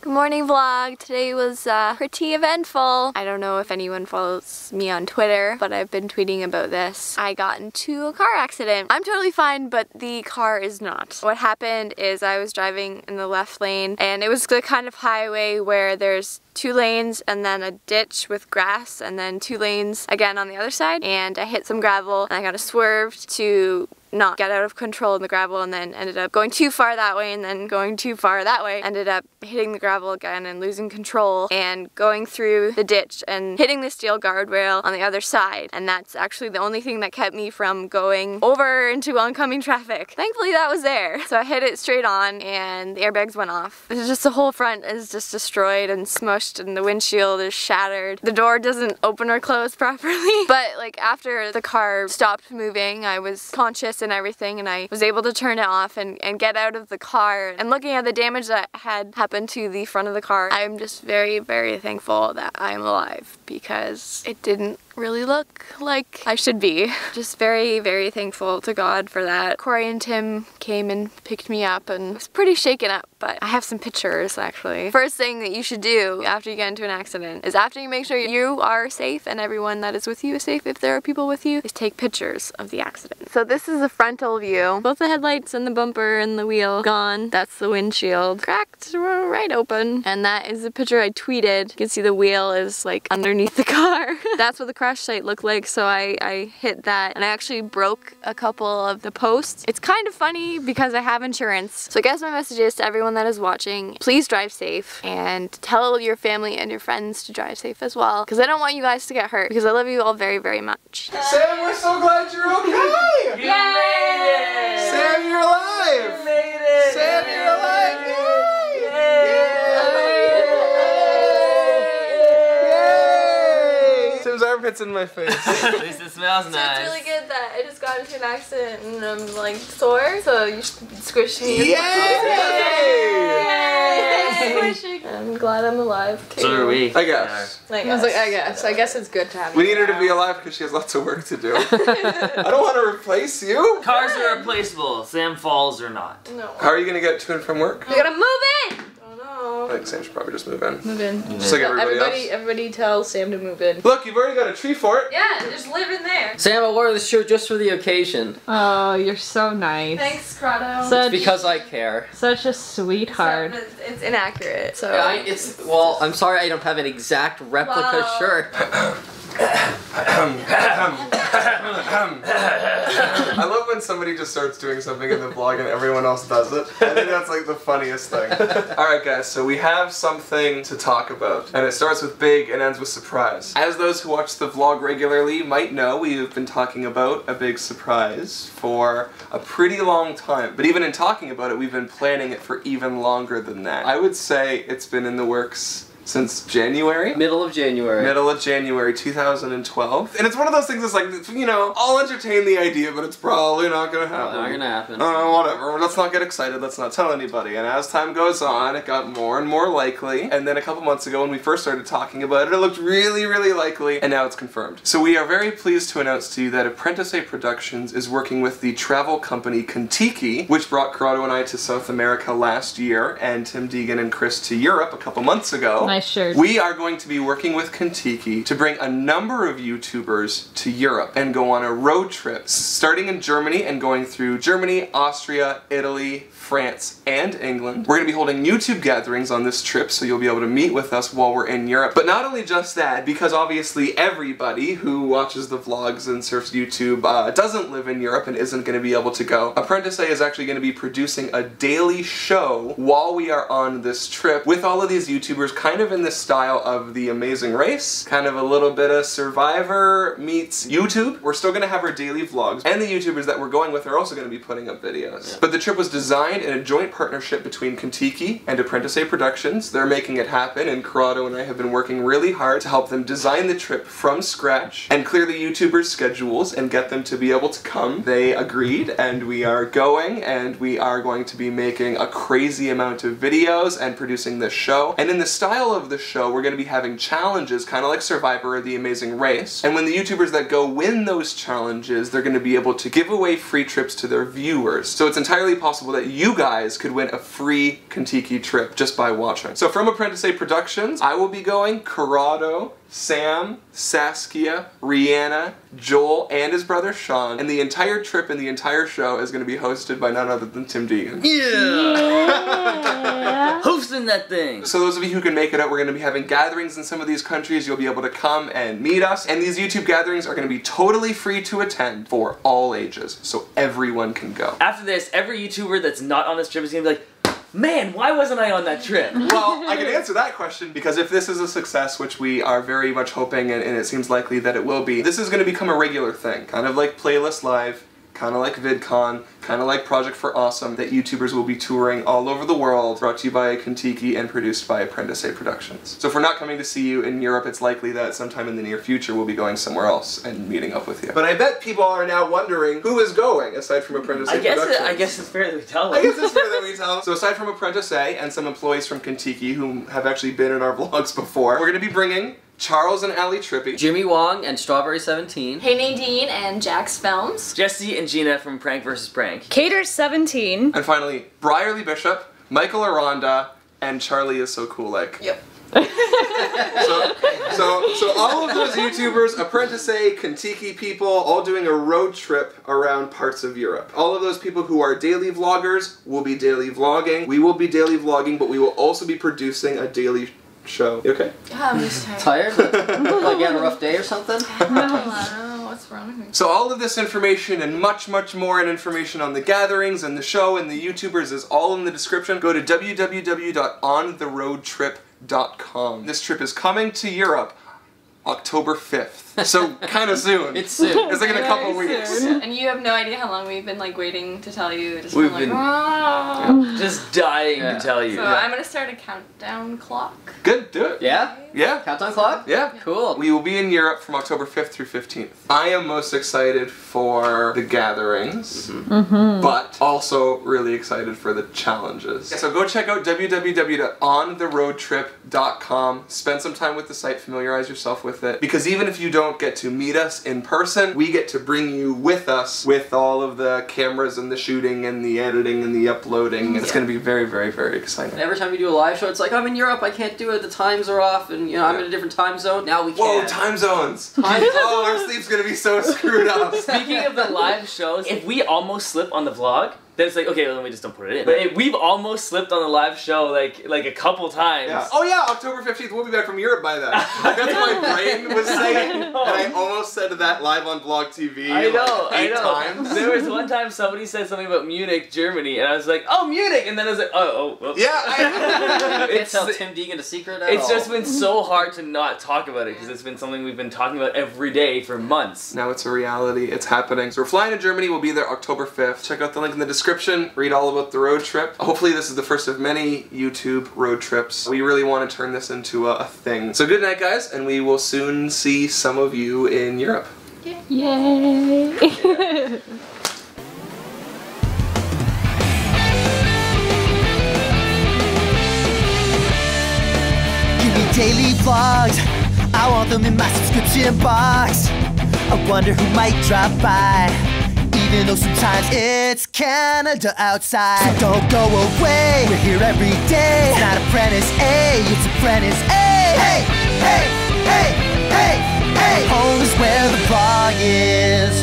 Good morning vlog. Today was pretty eventful. I don't know if anyone follows me on Twitter, but I've been tweeting about this. I got into a car accident. I'm totally fine, but the car is not. What happened is I was driving in the left lane, and it was the kind of highway where there's 2 lanes and then a ditch with grass and then 2 lanes again on the other side, and I hit some gravel and I got swerved to not get out of control in the gravel, and then ended up going too far that way and then going too far that way. Ended up hitting the gravel again and losing control and going through the ditch and hitting the steel guardrail on the other side, and that's actually the only thing that kept me from going over into oncoming traffic. Thankfully that was there. So I hit it straight on and the airbags went off. It's just the whole front is just destroyed and smushed and the windshield is shattered. The door doesn't open or close properly. But like after the car stopped moving, I was conscious and everything, and I was able to turn it off and get out of the car. And looking at the damage that had happened to the front of the car, I'm just very, very thankful that I'm alive, because it didn't really look like I should be. Just very, very thankful to God for that. Corey and Tim came and picked me up and I was pretty shaken up, but I have some pictures actually. First thing that you should do after you get into an accident is, after you make sure you are safe and everyone that is with you is safe, if there are people with you, is take pictures of the accident. So this is a frontal view. Both the headlights and the bumper and the wheel gone. That's the windshield. Cracked right open. And that is the picture I tweeted. You can see the wheel is like underneath the car. That's what the crash site looked like, so I hit that and I actually broke a couple of the posts. It's kind of funny because I have insurance. So I guess my message is to everyone that is watching, please drive safe and tell your family and your friends to drive safe as well, because I don't want you guys to get hurt, because I love you all very, very much. Sam, we're so glad you're okay! You made it! Sam, you're alive! You made it! Sam, you're alive! Yay! Sam's armpits in my face. At least it smells nice. It's really good that I just got into an accident and I'm like sore, so you should squish me. Yay! Squishing. I'm glad I'm alive. So are we. I guess. I was like, I guess it's good to have you. We need her to be alive because she has lots of work to do. I don't want to replace you. Cars are replaceable. Sam Falls or not. No. How are you going to get to and from work? You gotta move in! Oh I think Sam should probably just move in. no. Move in. Just like everybody else. Everybody tell Sam to move in. Look, you've already got a tree fort. Yeah, just live in there. Sam, I wore this shirt just for the occasion. Oh, you're so nice. Thanks, Corrado. Such, Because I care. such a sweetheart. It's inaccurate, so. Well, I'm sorry I don't have an exact replica Wow. shirt. I love when somebody just starts doing something in the vlog and everyone else does it. I think that's like the funniest thing. Alright guys, so we have something to talk about. And it starts with big and ends with surprise. As those who watch the vlog regularly might know, we've been talking about a big surprise for a pretty long time. But even in talking about it, we've been planning it for even longer than that. I would say it's been in the works since January? Middle of January. Middle of January 2012. And it's one of those things that's like, you know, I'll entertain the idea, but it's probably not gonna happen. Not gonna happen. Whatever. Let's not get excited. Let's not tell anybody. And as time goes on, it got more and more likely. And then a couple months ago when we first started talking about it, it looked really, really likely. And now it's confirmed. So we are very pleased to announce to you that ApprenticeA Productions is working with the travel company Kentucky, which brought Corrado and I to South America last year, and Tim, Deegan, and Chris to Europe a couple months ago. Nice shirt. We are going to be working with Kentucky to bring a number of YouTubers to Europe and go on a road trip, starting in Germany and going through Germany, Austria, Italy, France, and England. We're going to be holding YouTube gatherings on this trip, so you'll be able to meet with us while we're in Europe. But not only just that, because obviously everybody who watches the vlogs and surfs YouTube doesn't live in Europe and isn't going to be able to go, ApprenticeA is actually going to be producing a daily show while we are on this trip with all of these YouTubers, kind of in the style of The Amazing Race, kind of a little bit of Survivor meets YouTube. We're still going to have our daily vlogs, and the YouTubers that we're going with are also going to be putting up videos. Yeah. But the trip was designed in a joint partnership between Kentucky and ApprenticeA Productions. They're making it happen, and Corrado and I have been working really hard to help them design the trip from scratch and clear the YouTubers' schedules and get them to be able to come. They agreed, and we are going, and we are going to be making a crazy amount of videos and producing this show. And in the style middle of the show, we're going to be having challenges, kind of like Survivor or The Amazing Race. And when the YouTubers that go win those challenges, they're going to be able to give away free trips to their viewers. So it's entirely possible that you guys could win a free Kentucky trip just by watching. So from ApprenticeA Productions, I will be going, Corrado, Sam, Saskia, Rihanna, Joel, and his brother Sean, and the entire trip and the entire show is going to be hosted by none other than Tim Deegan. Yeah! Hosting that thing! So those of you who can make it out, we're going to be having gatherings in some of these countries. You'll be able to come and meet us, and these YouTube gatherings are going to be totally free to attend for all ages, so everyone can go. After this, every YouTuber that's not on this trip is going to be like, man, why wasn't I on that trip? Well, I can answer that question because if this is a success, which we are very much hoping and it seems likely that it will be, this is going to become a regular thing. Kind of like Playlist Live, kind of like VidCon, kind of like Project for Awesome, that YouTubers will be touring all over the world, brought to you by Kentucky and produced by ApprenticeA Productions. So if we're not coming to see you in Europe, it's likely that sometime in the near future we'll be going somewhere else and meeting up with you. But I bet people are now wondering who is going, aside from ApprenticeA Productions. I guess it's fair that we tell them. I guess it's fair that we tell them. So aside from ApprenticeA and some employees from Kentucky who have actually been in our vlogs before, we're going to be bringing Charles and Ali Trippy, Jimmy Huang and Strawberry17. Hey Nadine and Jax Films. Jesse and Gina from Prank vs. Prank. Cater17. and finally Brierly Bishop, Michael Aranda, and Charlie is so cool like. Yep. So all of those YouTubers, ApprenticeA, Kentucky people, all doing a road trip around parts of Europe. All of those people who are daily vloggers will be daily vlogging. We will be daily vlogging, but we will also be producing a daily show. You okay? I'm just tired. Tired? Like you had a rough day or something? I don't know what's wrong with me. So all of this information and much, much more, and information on the gatherings and the show and the YouTubers is all in the description. Go to www.ontheroadtrip.com. This trip is coming to Europe October 5th. So kind of soon. It's soon. It's like in a couple weeks. And you have no idea how long we've been like waiting to tell you. Just We've like, been- "Oh." Just dying Yeah. to tell you. So I'm gonna start a countdown clock. Good, do it. Yeah? Yeah. Countdown clock? Yeah. Cool. We will be in Europe from October 5th through 15th. I am most excited for the gatherings, but also really excited for the challenges. So go check out www.ontheroadtrip.com. Spend some time with the site, familiarize yourself with it, because even if you don't get to meet us in person, we get to bring you with us with all of the cameras and the shooting and the editing and the uploading, and it's going to be very, very, very exciting. And every time we do a live show, it's like, I'm in Europe, I can't do it, the times are off, and you know, I'm in a different time zone. Now we can. Whoa, time zones! Oh, our sleep's gonna be so screwed up. Speaking of the live shows, if we almost slip on the vlog, then it's like, okay, well, then we just don't put it in. But if we've almost slipped on the live show like a couple times. Yeah. Oh yeah, October 15th, we'll be back from Europe by then. That's what my brain was saying, and I almost said that live on Vlog TV I know, like 8 I know. times. There was one time somebody said something about Munich, Germany, and I was like, oh, Munich! And then I was like, whoops. Yeah, I Can't tell Tim Deegan a secret at It's all. just been so hard to not talk about it because it's been something we've been talking about every day for months. Now it's a reality, it's happening. So we're flying to Germany, we'll be there October 5th. Check out the link in the description, read all about the road trip. Hopefully this is the first of many YouTube road trips. We really want to turn this into a thing. So good night guys, and we will soon see some of you in Europe. Yay! Give me daily vlogs, I want them in my subscription box. I wonder who might drop by, even though sometimes it's Canada outside. So don't go away, we're here every day. It's not ApprenticeA, it's ApprenticeA. Hey, hey, hey, hey, hey. Home is where the vlog is.